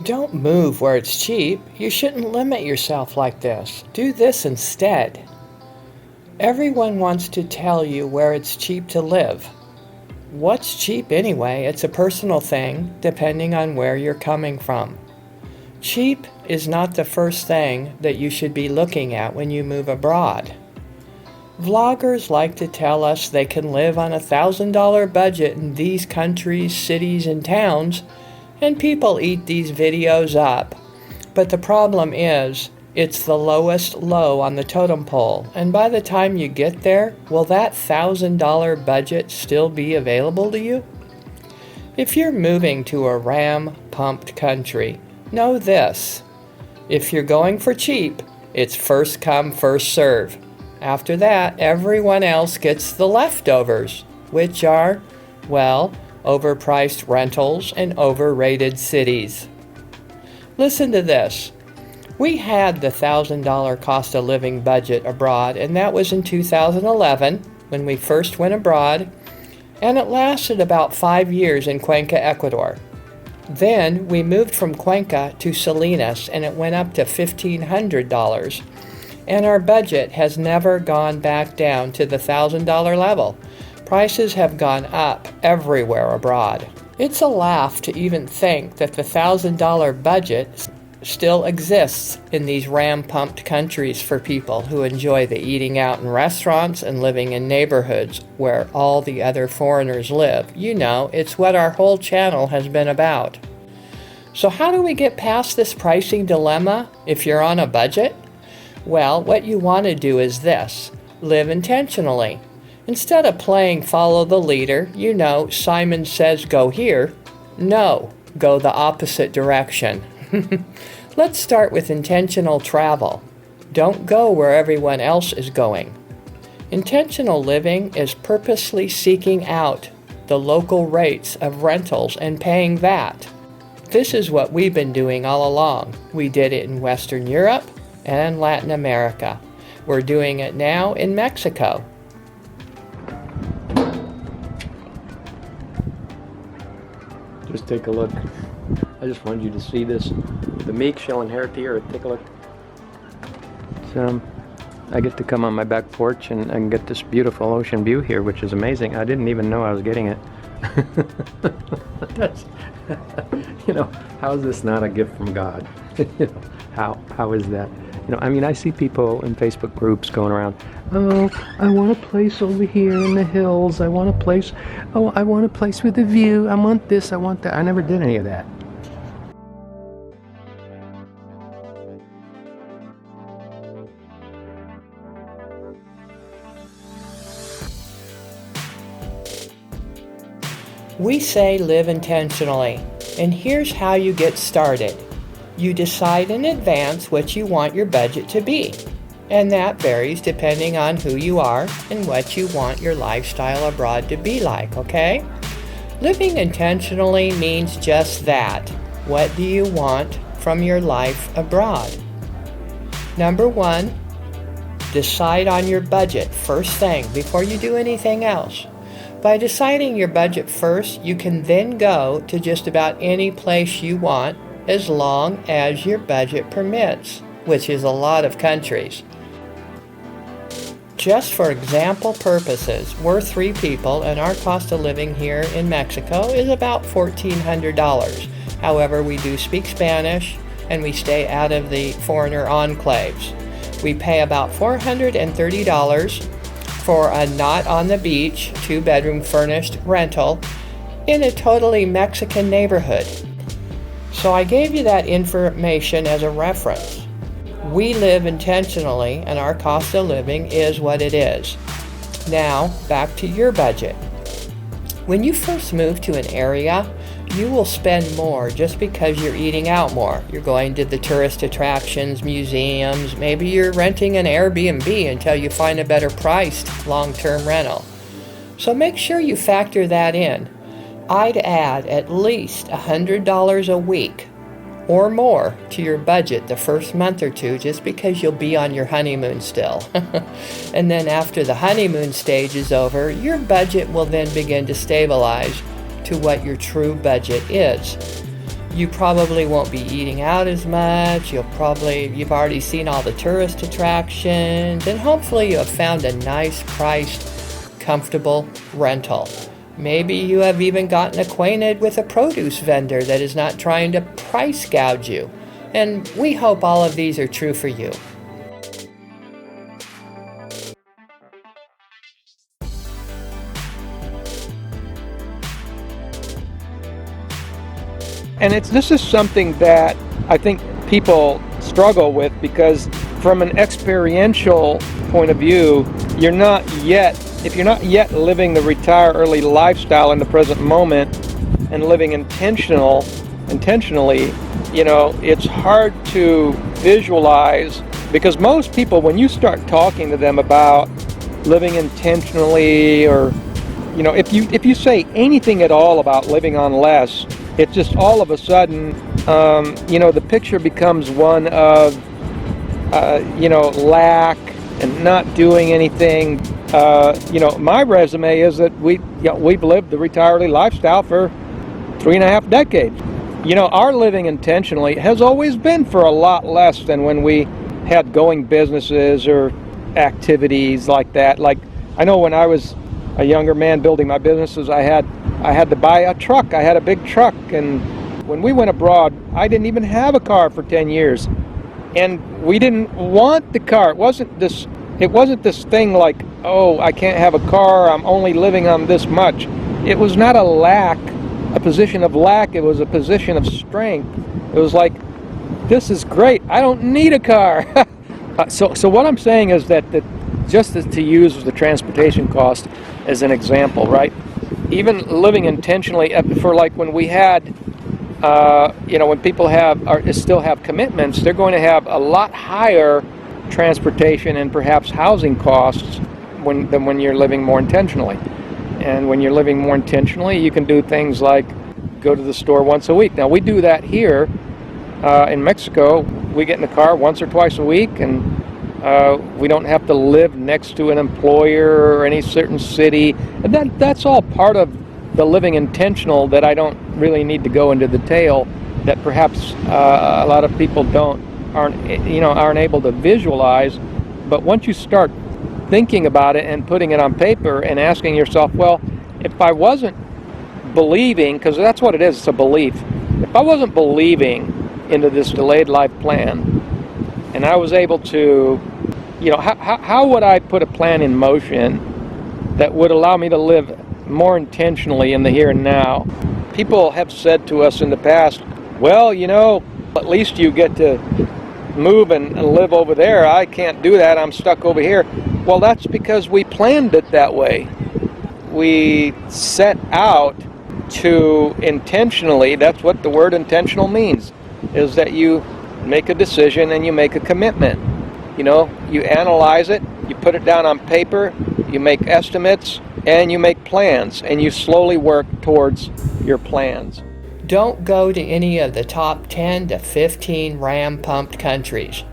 Don't move where it's cheap. You shouldn't limit yourself like this. Do this instead. Everyone wants to tell you where it's cheap to live. What's cheap anyway? It's a personal thing, depending on where you're coming from. Cheap is not the first thing that you should be looking at when you move abroad. Vloggers like to tell us they can live on a $1,000 budget in these countries, cities, and towns, and people eat these videos up. But the problem is, it's the lowest low on the totem pole, and by the time you get there, will that $1,000 budget still be available to you? If you're moving to a ram-pumped country, know this. If you're going for cheap, it's first come, first serve. After that, everyone else gets the leftovers, which are, well, overpriced rentals and overrated cities. Listen to this. We had the $1,000 cost of living budget abroad, and that was in 2011 when we first went abroad, and it lasted about 5 years in Cuenca, Ecuador. Then we moved from Cuenca to Salinas, and it went up to $1,500. And our budget has never gone back down to the $1,000 level. Prices have gone up everywhere abroad. It's a laugh to even think that the $1,000 budget still exists in these ram-pumped countries for people who enjoy the eating out in restaurants and living in neighborhoods where all the other foreigners live. You know, it's what our whole channel has been about. So how do we get past this pricing dilemma if you're on a budget? Well, what you want to do is this. Live intentionally. Instead of playing follow the leader, you know, Simon says go here. No, go the opposite direction. Let's start with intentional travel. Don't go where everyone else is going. Intentional living is purposely seeking out the local rates of rentals and paying that. This is what we've been doing all along. We did it in Western Europe and Latin America. We're doing it now in Mexico. Just take a look. I just wanted you to see this. The meek shall inherit the earth. Take a look. I get to come on my back porch and get this beautiful ocean view here, which is amazing. I didn't even know I was getting it. That's, you know, how is this not a gift from God? You know, how is that? You know, I mean, I see people in Facebook groups going around, oh, I want a place over here in the hills. I want a place, oh, I want a place with a view. I want this, I want that. I never did any of that. We say live intentionally, and here's how you get started. You decide in advance what you want your budget to be, and that varies depending on who you are and what you want your lifestyle abroad to be like, okay? Living intentionally means just that. What do you want from your life abroad? Number 1, decide on your budget first thing before you do anything else. By deciding your budget first, you can then go to just about any place you want as long as your budget permits, which is a lot of countries. Just for example purposes, we're 3 people and our cost of living here in Mexico is about $1,400. However, we do speak Spanish and we stay out of the foreigner enclaves. We pay about $430 for a not on the beach 2-bedroom furnished rental in a totally Mexican neighborhood. So I gave you that information as a reference. We live intentionally and our cost of living is what it is. Now, back to your budget. When you first move to an area, you will spend more just because you're eating out more. You're going to the tourist attractions, museums, maybe you're renting an Airbnb until you find a better priced long-term rental. So make sure you factor that in. I'd add at least $100 a week or more to your budget the first month or 2 just because you'll be on your honeymoon still. And then after the honeymoon stage is over, your budget will then begin to stabilize to what your true budget is. You probably won't be eating out as much. You've already seen all the tourist attractions, and hopefully you have found a nice priced, comfortable rental. Maybe you have even gotten acquainted with a produce vendor that is not trying to price gouge you. And we hope all of these are true for you. And this is something that I think people struggle with, because from an experiential point of view, if you're not yet living the retire early lifestyle in the present moment and living intentionally, it's hard to visualize, because most people, when you start talking to them about living intentionally, or if you say anything at all about living on less, it's just all of a sudden, the picture becomes one of, lack and not doing anything. My resume is that we've lived the retiree lifestyle for 3.5 decades. Our living intentionally has always been for a lot less than when we had going businesses or activities like that. Like, I know when I was a younger man building my businesses, I had to buy a truck. I had a big truck, and when we went abroad, I didn't even have a car for 10 years. And we didn't want the car. It wasn't this thing like, oh, I can't have a car, I'm only living on this much. It was not a position of lack, it was a position of strength. It was like, this is great, I don't need a car. So what I'm saying is that just to use the transportation cost as an example, right? Even living intentionally, for like when we had, when people still have commitments, they're going to have a lot higher transportation and perhaps housing costs than when you're living more intentionally. And when you're living more intentionally, you can do things like go to the store once a week. Now, we do that here in Mexico. We get in the car once or twice a week, and we don't have to live next to an employer or any certain city. And that's all part of the living intentional that I don't really need to go into detail, that perhaps a lot of people aren't able to visualize. But once you start thinking about it and putting it on paper and asking yourself, well, if I wasn't believing, because that's what it is, it's a belief. If I wasn't believing into this delayed life plan, and I was able to, how would I put a plan in motion that would allow me to live more intentionally in the here and now? People have said to us in the past, well, at least you get to move and live over there. I can't do that, I'm stuck over here. Well, that's because we planned it that way. We set out to intentionally, that's what the word intentional means, is that you make a decision and you make a commitment. You analyze it, you put it down on paper, you make estimates, and you make plans, and you slowly work towards your plans. Don't go to any of the top 10 to 15 ram-pumped countries.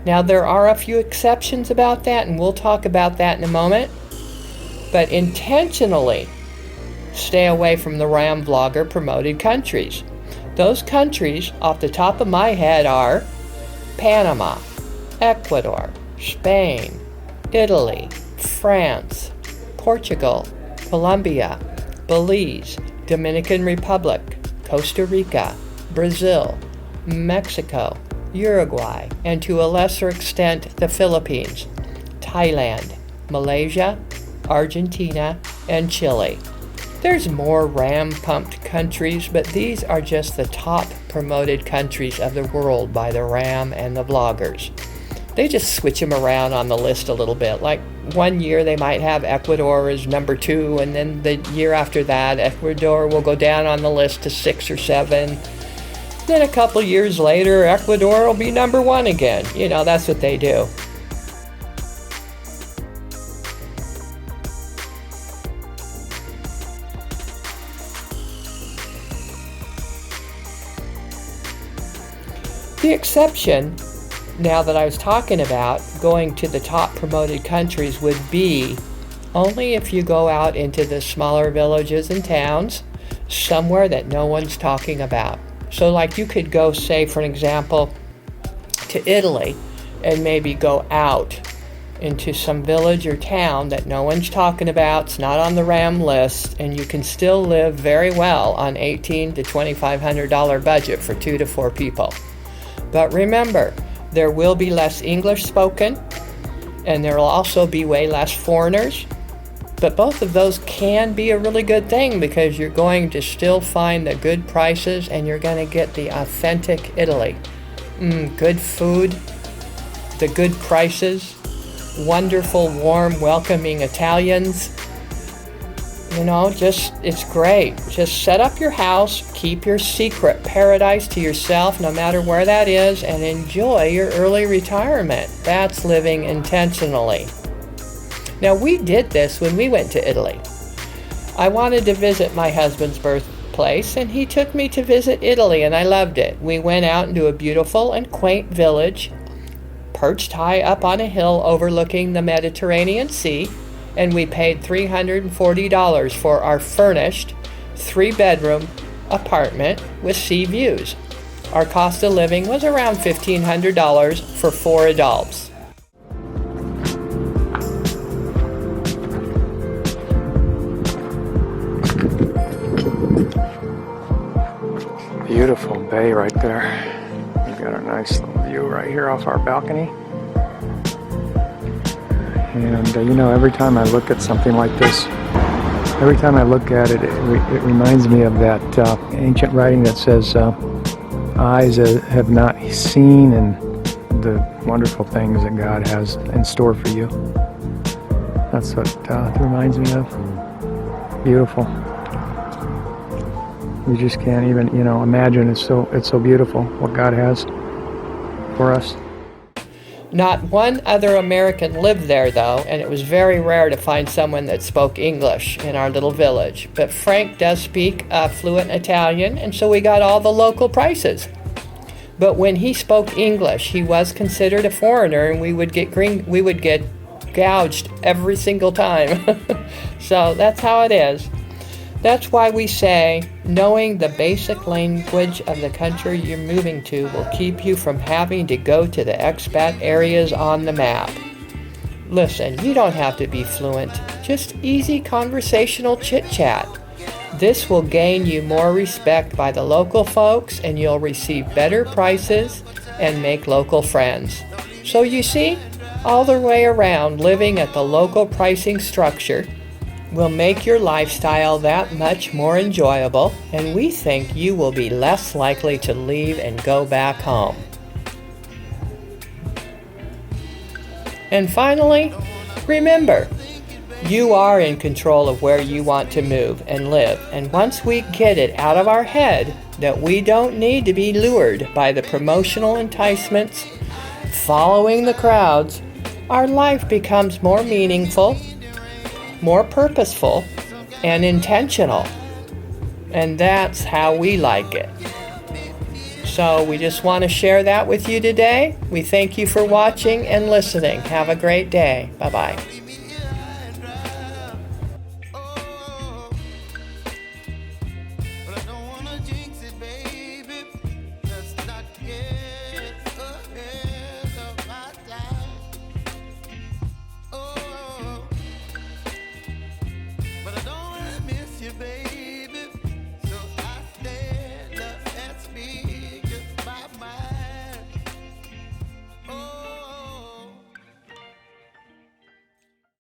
Now, there are a few exceptions about that, and we'll talk about that in a moment. But intentionally stay away from the ram vlogger promoted countries. Those countries, off the top of my head, are Panama, Ecuador, Spain, Italy, France, Portugal, Colombia, Belize, Dominican Republic, Costa Rica, Brazil, Mexico, Uruguay, and to a lesser extent the Philippines, Thailand, Malaysia, Argentina, and Chile. There's more ram-pumped countries, but these are just the top promoted countries of the world by the ram and the vloggers. They just switch them around on the list a little bit. Like one year they might have Ecuador as number 2, and then the year after that Ecuador will go down on the list to 6 or 7. Then a couple years later Ecuador will be number 1 again. That's what they do. The exception, now that I was talking about going to the top promoted countries, would be only if you go out into the smaller villages and towns, somewhere that no one's talking about, So like you could go, say, for an example, to Italy and maybe go out into some village or town that no one's talking about, it's not on the RAM list, and you can still live very well on $1,800 to $2,500 budget for 2 to 4 people. But remember, there will be less English spoken, and there will also be way less foreigners. But both of those can be a really good thing because you're going to still find the good prices and you're going to get the authentic Italy. Good food, the good prices, wonderful, warm, welcoming Italians. It's great. Just set up your house, keep your secret paradise to yourself, no matter where that is, and enjoy your early retirement. That's living intentionally. Now, we did this when we went to Italy. I wanted to visit my husband's birthplace, and he took me to visit Italy, and I loved it. We went out into a beautiful and quaint village, perched high up on a hill overlooking the Mediterranean Sea, and we paid $340 for our furnished 3-bedroom apartment with sea views. Our cost of living was around $1,500 for 4 adults. Beautiful bay right there. We've got a nice little view right here off our balcony. And every time I look at something like this, every time I look at it, it reminds me of that ancient writing that says, eyes have not seen and the wonderful things that God has in store for you. That's what it reminds me of. Beautiful. You just can't even, imagine. It's so beautiful what God has for us. Not one other American lived there, though, and it was very rare to find someone that spoke English in our little village. But Frank does speak fluent Italian, and so we got all the local prices. But when he spoke English, he was considered a foreigner, and we would get gouged every single time. So that's how it is. That's why we say knowing the basic language of the country you're moving to will keep you from having to go to the expat areas on the map. Listen, you don't have to be fluent, just easy conversational chit-chat. This will gain you more respect by the local folks, and you'll receive better prices and make local friends. So you see, all the way around, living at the local pricing structure will make your lifestyle that much more enjoyable, and we think you will be less likely to leave and go back home. And finally, remember, you are in control of where you want to move and live, and once we get it out of our head that we don't need to be lured by the promotional enticements, following the crowds, our life becomes more meaningful, more purposeful, and intentional. And that's how we like it. So we just want to share that with you today. We thank you for watching and listening. Have a great day. Bye-bye.